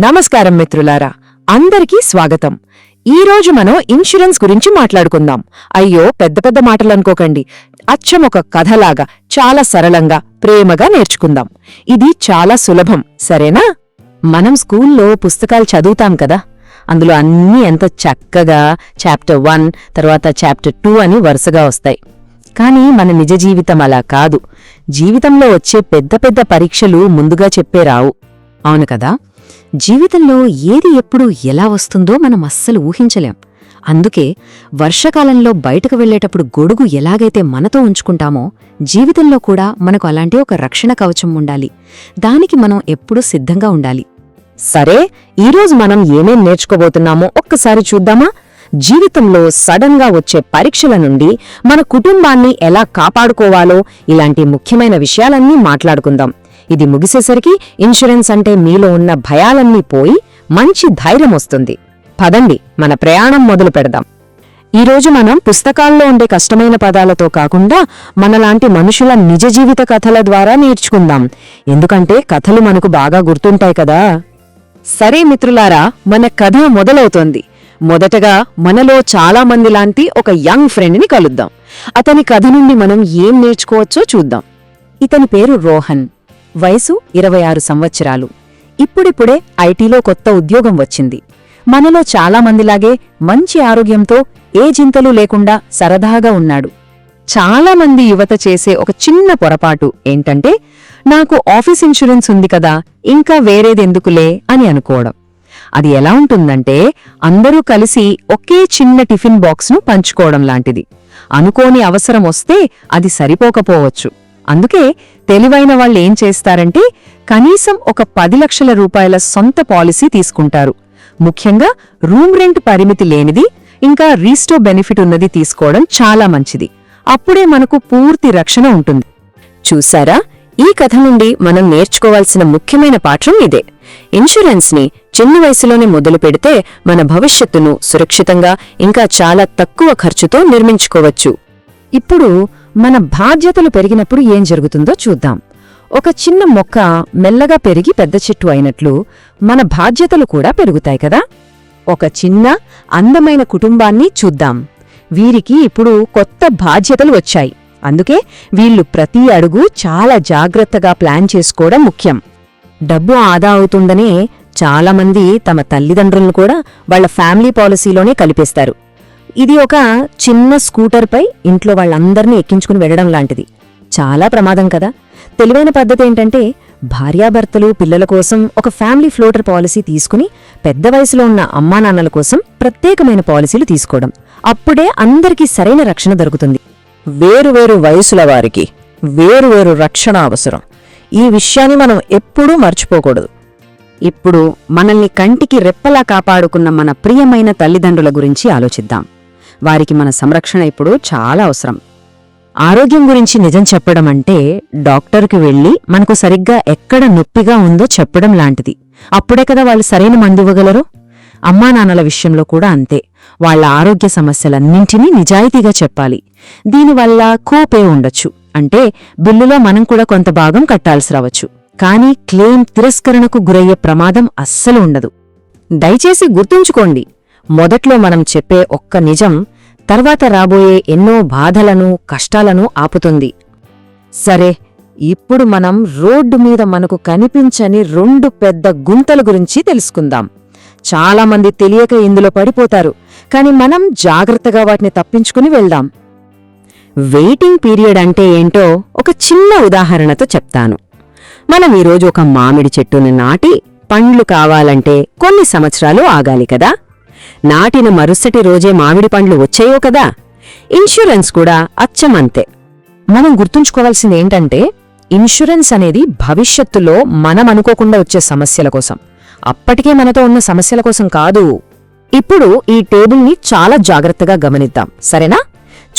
నమస్కారం మిత్రులారా, అందరికీ స్వాగతం. ఈరోజు మనం ఇన్సూరెన్స్ గురించి మాట్లాడుకుందాం. అయ్యో, పెద్ద పెద్ద మాటలనుకోకండి. అచ్చం ఒక కథలాగా చాలా సరళంగా ప్రేమగా నేర్చుకుందాం. ఇది చాలా సులభం, సరేనా? మనం స్కూల్లో పుస్తకాలు చదువుతాం కదా, అందులో అన్నీ ఎంత చక్కగా చాప్టర్ 1 తర్వాత చాప్టర్ 2 అని వరుసగా వస్తాయి. కానీ మన నిజ జీవితం అలా కాదు. జీవితంలో వచ్చే పెద్ద పెద్ద పరీక్షలు ముందుగా చెప్పే రావు, అవును కదా? జీవితంలో ఏది ఎప్పుడు ఎలా వస్తుందో మనం అస్సలు ఊహించలేం. అందుకే వర్షాకాలంలో బయటకు వెళ్లేటప్పుడు గొడుగు ఎలాగైతే మనతో ఉంచుకుంటామో, జీవితంలో కూడా మనకు అలాంటి ఒక రక్షణ కవచం ఉండాలి. దానికి మనం ఎప్పుడూ సిద్ధంగా ఉండాలి. సరే, ఈరోజు మనం ఏమేం నేర్చుకోబోతున్నామో ఒక్కసారి చూద్దామా? జీవితంలో సడన్ గా వచ్చే పరీక్షల నుండి మన కుటుంబాన్ని ఎలా కాపాడుకోవాలో, ఇలాంటి ముఖ్యమైన విషయాలన్నీ మాట్లాడుకుందాం. ఇది ముగిసేసరికి ఇన్సూరెన్స్ అంటే మీలో ఉన్న భయాలన్నీ పోయి మంచి ధైర్యం వస్తుంది. పదండి, మన ప్రయాణం మొదలు పెడదాం. ఈరోజు మనం పుస్తకాల్లో ఉండే కష్టమైన పదాలతో కాకుండా మనలాంటి మనుషుల నిజ జీవిత కథల ద్వారా నేర్చుకుందాం. ఎందుకంటే కథలు మనకు బాగా గుర్తుంటాయి కదా. సరే మిత్రులారా, మన కథ మొదలవుతోంది. మొదటగా మనలో చాలా మందిలాంటి ఒక యంగ్ ఫ్రెండ్ని కలుద్దాం. అతని కథ నుండి మనం ఏం నేర్చుకోవచ్చో చూద్దాం. ఇతని పేరు రోహన్. వయసు 26 సంవత్సరాలు. ఇప్పుడిప్పుడే ఐటీలో కొత్త ఉద్యోగం వచ్చింది. మనలో చాలామందిలాగే మంచి ఆరోగ్యంతో ఏ చింతలు లేకుండా సరదాగా ఉన్నాడు. చాలామంది యువత చేసే ఒక చిన్న పొరపాటు ఏంటంటే, నాకు ఆఫీస్ ఇన్సూరెన్స్ ఉంది కదా, ఇంకా వేరేదెందుకులే అని అనుకోవడం. అది ఎలా ఉంటుందంటే, అందరూ కలిసి ఒకే చిన్న టిఫిన్ బాక్స్ను పంచుకోవడం లాంటిది. అనుకోని అవసరం వస్తే అది సరిపోకపోవచ్చు. అందుకే తెలివైన వాళ్ళేం చేస్తారంటే, కనీసం ఒక 10 లక్షల రూపాయల సొంత పాలసీ తీసుకుంటారు. ముఖ్యంగా రూమ్ రెంట్ పరిమితి లేనిది, ఇంకా రీస్టో బెనిఫిట్ ఉన్నది తీసుకోవడం చాలా మంచిది. అప్పుడే మనకు పూర్తి రక్షణ ఉంటుంది. చూసారా, ఈ కథ నుండి మనం నేర్చుకోవాల్సిన ముఖ్యమైన పాఠం ఇదే. ఇన్సూరెన్స్ని చిన్న వయసులోనే మొదలు పెడితే మన భవిష్యత్తును సురక్షితంగా ఇంకా చాలా తక్కువ ఖర్చుతో నిర్మించుకోవచ్చు. ఇప్పుడు మన బాధ్యతలు పెరిగినప్పుడు ఏం జరుగుతుందో చూద్దాం. ఒక చిన్న మొక్క మెల్లగా పెరిగి పెద్ద చెట్టు అయినట్లు మన బాధ్యతలు కూడా పెరుగుతాయి కదా. ఒక చిన్న అందమైన కుటుంబాన్ని చూద్దాం. వీరికి ఇప్పుడు కొత్త బాధ్యతలు వచ్చాయి. అందుకే వీళ్ళు ప్రతి అడుగు చాలా జాగ్రత్తగా ప్లాన్ చేసుకోవడం ముఖ్యం. డబ్బు ఆదా అవుతుందనే చాలామంది తమ తల్లిదండ్రులను కూడా వాళ్ల ఫ్యామిలీ పాలసీలోనే కలిపేస్తారు. ఇది ఒక చిన్న స్కూటర్పై ఇంట్లో వాళ్ళందర్నీ ఎక్కించుకుని వెళ్లడం లాంటిది. చాలా ప్రమాదం కదా. తెలివైన పద్ధతి ఏంటంటే, భార్యాభర్తలు పిల్లల కోసం ఒక ఫ్యామిలీ ఫ్లోటర్ పాలసీ తీసుకుని పెద్ద వయసులో ఉన్న అమ్మానాన్నల కోసం ప్రత్యేకమైన పాలసీలు తీసుకోవడం. అప్పుడే అందరికీ సరైన రక్షణ దొరుకుతుంది. వేరువేరు వయసుల వారికి వేరువేరు రక్షణ అవసరం. ఈ విషయాన్ని మనం ఎప్పుడూ మర్చిపోకూడదు. ఇప్పుడు మనల్ని కంటికి రెప్పలా కాపాడుకున్న మన ప్రియమైన తల్లిదండ్రుల గురించి ఆలోచిద్దాం. వారికి మన సంరక్షణ ఇప్పుడు చాలా అవసరం. ఆరోగ్యం గురించి నిజం చెప్పడం అంటే, డాక్టర్కి వెళ్లి మనకు సరిగ్గా ఎక్కడ నొప్పిగా ఉందో చెప్పడం లాంటిది. అప్పుడే కదా వాళ్ళు సరైన మందివ్వగలరు. అమ్మానాన్నల విషయంలో కూడా అంతే. వాళ్ల ఆరోగ్య సమస్యలన్నింటినీ నిజాయితీగా చెప్పాలి. దీనివల్ల కోపే ఉండొచ్చు, అంటే బిల్లులో మనం కూడా కొంత భాగం కట్టాల్సి రావచ్చు. కానీ క్లెయిమ్ తిరస్కరణకు గురయ్యే ప్రమాదం అస్సలు ఉండదు. దయచేసి గుర్తుంచుకోండి, మొదట్లో మనం చెప్పే ఒక్క నిజం తర్వాత రాబోయే ఎన్నో బాధలను కష్టాలను ఆపుతుంది. సరే, ఇప్పుడు మనం రోడ్డు మీద మనకు కనిపించని 2 పెద్ద గుంతల గురించి తెలుసుకుందాం. చాలామంది తెలియక ఇందులో పడిపోతారు, కాని మనం జాగ్రత్తగా వాటిని తప్పించుకుని వెళ్దాం. వెయిటింగ్ పీరియడ్ అంటే ఏంటో ఒక చిన్న ఉదాహరణతో చెప్తాను. మనం ఈరోజు ఒక మామిడి చెట్టుని నాటి పండ్లు కావాలంటే కొన్ని సంవత్సరాలు ఆగాలి కదా. నాటిన మరుసటి రోజే మామిడి పండ్లు వచ్చాయో కదా. ఇన్సూరెన్స్ కూడా అచ్చమంతే. మనం గుర్తుంచుకోవాల్సిందేంటంటే, ఇన్సూరెన్స్ అనేది భవిష్యత్తులో మనం అనుకోకుండా వచ్చే సమస్యల కోసం, అప్పటికే మనతో ఉన్న సమస్యల కోసం కాదు. ఇప్పుడు ఈ టేబుల్ని చాలా జాగ్రత్తగా గమనిద్దాం, సరేనా?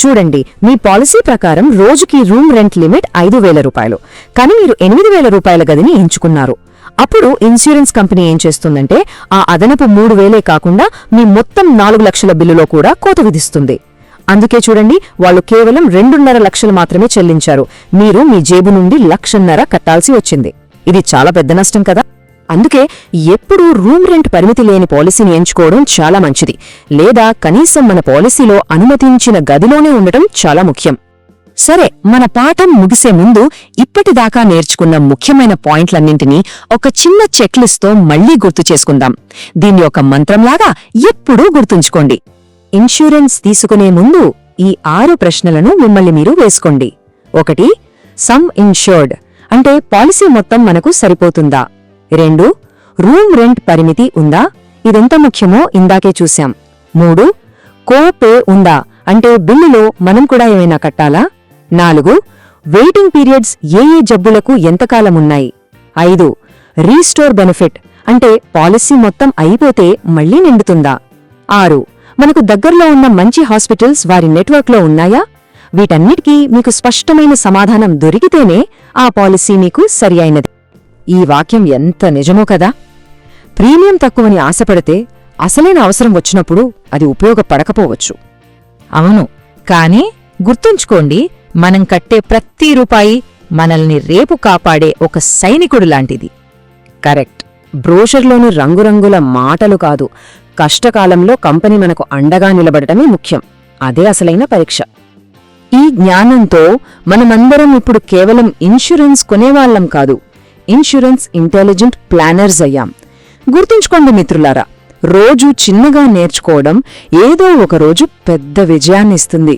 చూడండి, మీ పాలసీ ప్రకారం రోజుకి రూమ్ రెంట్ లిమిట్ 5,000 రూపాయలు. కానీ మీరు 8,000 రూపాయల గదిని ఎంచుకున్నారు. అప్పుడు ఇన్సూరెన్స్ కంపెనీ ఏం చేస్తుందంటే, ఆ అదనపు 3,000 కాకుండా మీ మొత్తం 4 లక్షల బిల్లులో కూడా కోత విధిస్తుంది. అందుకే చూడండి, వాళ్ళు కేవలం 2.5 లక్షలు మాత్రమే చెల్లించారు. మీరు మీ జేబు నుండి 1,50,000 కట్టాల్సి వచ్చింది. ఇది చాలా పెద్ద నష్టం కదా. అందుకే ఎప్పుడూ రూమ్ రెంట్ పరిమితి లేని పాలసీని ఎంచుకోవడం చాలా మంచిది, లేదా కనీసం మన పాలసీలో అనుమతించిన గదిలోనే ఉండటం చాలా ముఖ్యం. సరే, మన పాఠం ముగిసే ముందు ఇప్పటిదాకా నేర్చుకున్న ముఖ్యమైన పాయింట్లన్నింటినీ ఒక చిన్న చెక్లిస్ట్తో మళ్లీ గుర్తు చేసుకుందాం. దీన్ని ఒక మంత్రంలాగా ఎప్పుడూ గుర్తుంచుకోండి. ఇన్సూరెన్స్ తీసుకునే ముందు ఈ 6 ప్రశ్నలను మిమ్మల్ని మీరు వేసుకోండి. 1. సమ్ ఇన్షూర్డ్ అంటే పాలసీ మొత్తం మనకు సరిపోతుందా? 2. రూమ్ రెంట్ పరిమితి ఉందా? ఇదెంత ముఖ్యమో ఇందాకే చూశాం. 3. కో-పే ఉందా అంటే బిల్లులో మనం కూడా ఏమైనా కట్టాలా? 4. వెయిటింగ్ పీరియడ్స్ ఏ జబ్బులకు ఎంతకాలమున్నాయి? 5. రీస్టోర్ బెనిఫిట్ అంటే పాలసీ మొత్తం అయిపోతే మళ్లీ నిండుతుందా? 6. మనకు దగ్గర్లో ఉన్న మంచి హాస్పిటల్స్ వారి నెట్వర్క్లో ఉన్నాయా? వీటన్నిటికీ మీకు స్పష్టమైన సమాధానం దొరికితేనే ఆ పాలసీ మీకు సరి అయినది. ఈ వాక్యం ఎంత నిజమో కదా! ప్రీమియం తక్కువని ఆశపడితే అసలైన అవసరం వచ్చినప్పుడు అది ఉపయోగపడకపోవచ్చు. అవును, కానీ గుర్తుంచుకోండి, మనం కట్టే ప్రతి రూపాయి మనల్ని రేపు కాపాడే ఒక సైనికుడు లాంటిది. కరెక్ట్. బ్రోషర్లోని రంగురంగుల మాటలు కాదు, కష్టకాలంలో కంపెనీ మనకు అండగా నిలబడటమే ముఖ్యం. అదే అసలైన పరీక్ష. ఈ జ్ఞానంతో మనమందరం ఇప్పుడు కేవలం ఇన్సూరెన్స్ కొనేవాళ్లం కాదు, ఇన్సూరెన్స్ ఇంటెలిజెంట్ ప్లానర్స్ అయ్యాం. గుర్తుంచుకోండి మిత్రులారా, రోజూ చిన్నగా నేర్చుకోవడం ఏదో ఒక రోజు పెద్ద విజయాన్నిస్తుంది.